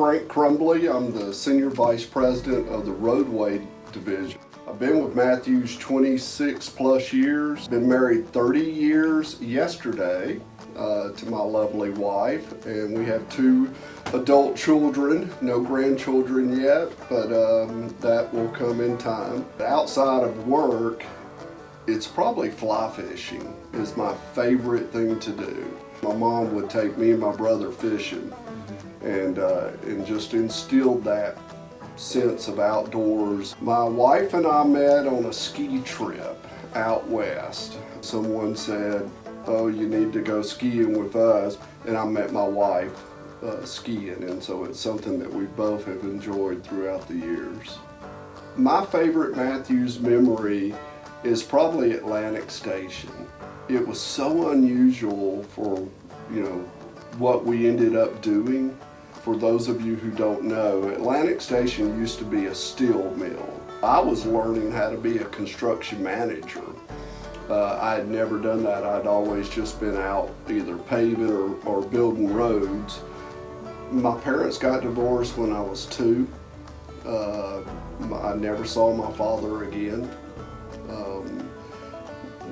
Frank Crumbly. I'm the Senior Vice President of the Roadway Division. I've been with Matthews 26 plus years. Been married 30 years yesterday to my lovely wife, and we have 2 adult children, no grandchildren yet, but that will come in time. Outside of work, it's probably fly fishing is my favorite thing to do. My mom would take me and my brother fishing, and just instilled that sense of outdoors. My wife and I met on a ski trip out west. Someone said, "Oh, you need to go skiing with us," and I met my wife skiing, and so it's something that we both have enjoyed throughout the years. My favorite Matthews memory is probably Atlantic Station. It was so unusual for, what we ended up doing. For those of you who don't know, Atlantic Station used to be a steel mill. I was learning how to be a construction manager. I had never done that. I'd always just been out either paving or building roads. My parents got divorced when I was 2. I never saw my father again.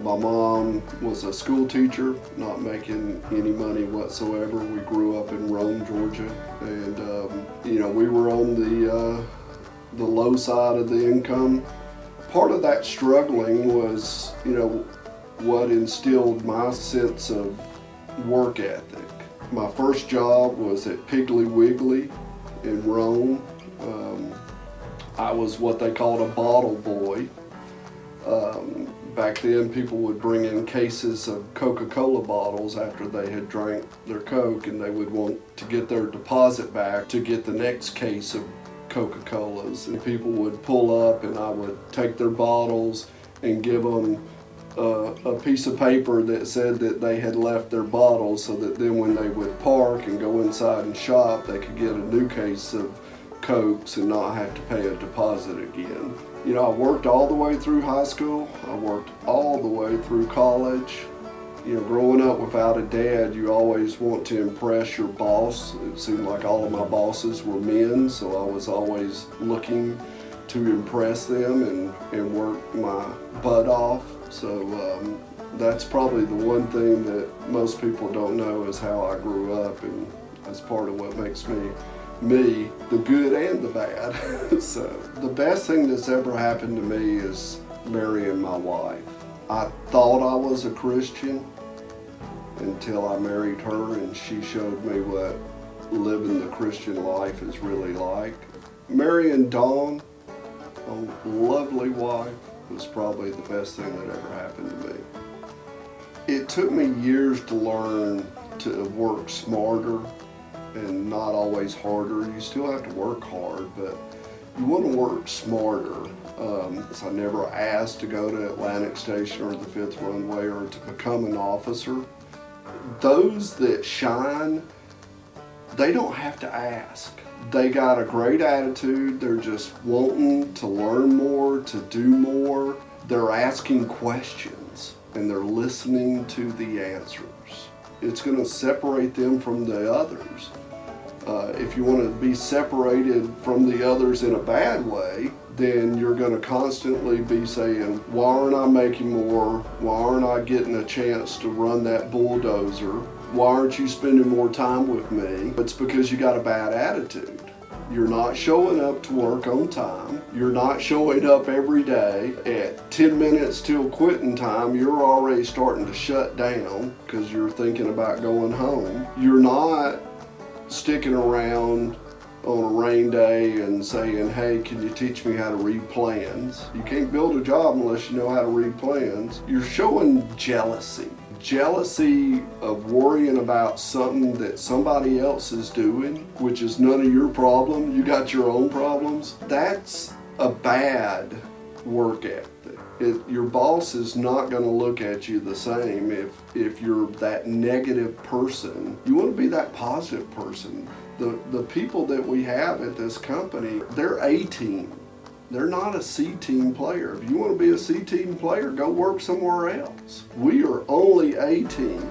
My mom was a school teacher, not making any money whatsoever. We grew up in Rome, Georgia, and we were on the low side of the income. Part of that struggling was, what instilled my sense of work ethic. My first job was at Piggly Wiggly in Rome. I was what they called a bottle boy. Back then, people would bring in cases of Coca-Cola bottles after they had drank their Coke, and they would want to get their deposit back to get the next case of Coca-Colas. And people would pull up, and I would take their bottles and give them a piece of paper that said that they had left their bottles, so that then when they would park and go inside and shop, they could get a new case of Cokes and not have to pay a deposit again. I worked all the way through high school. I worked all the way through college. Growing up without a dad, you always want to impress your boss. It seemed like all of my bosses were men, so I was always looking to impress them and work my butt off. So that's probably the one thing that most people don't know is how I grew up, and that's part of what makes me, the good and the bad. So the best thing that's ever happened to me is marrying my wife. I thought I was a Christian until I married her, and she showed me what living the Christian life is really like. Marrying Dawn, a lovely wife, was probably the best thing that ever happened to me. It took me years to learn to work smarter and not always harder. You still have to work hard, but you want to work smarter. So I never asked to go to Atlantic Station or the 5th Runway or to become an officer. Those that shine, they don't have to ask. They got a great attitude. They're just wanting to learn more, to do more. They're asking questions and they're listening to the answers. It's going to separate them from the others. If you want to be separated from the others in a bad way, then you're going to constantly be saying, "Why aren't I making more? Why aren't I getting a chance to run that bulldozer? Why aren't you spending more time with me?" It's because you got a bad attitude. You're not showing up to work on time. You're not showing up every day. At 10 minutes till quitting time, you're already starting to shut down because you're thinking about going home. You're not sticking around on a rain day and saying, "Hey, can you teach me how to read plans?" You can't build a job unless you know how to read plans. You're showing jealousy. Jealousy of worrying about something that somebody else is doing, which is none of your problem. You got your own problems. That's a bad work ethic. Your boss is not going to look at you the same if you're that negative person. You want to be that positive person. The people that we have at this company, they're A-team. They're not a C-team player. If you want to be a C-team player, go work somewhere else. We are only A-team.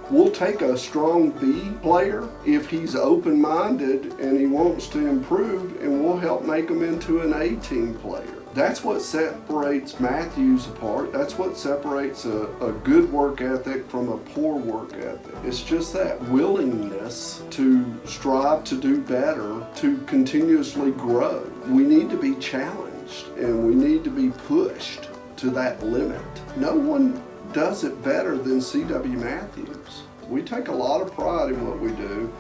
We'll take a strong B player if he's open-minded and he wants to improve, and we'll help make him into an A-team player. That's what separates Matthews apart. That's what separates a good work ethic from a poor work ethic. It's just that willingness to strive to do better, to continuously grow. We need to be challenged and we need to be pushed to that limit. No one does it better than C.W. Matthews. We take a lot of pride in what we do.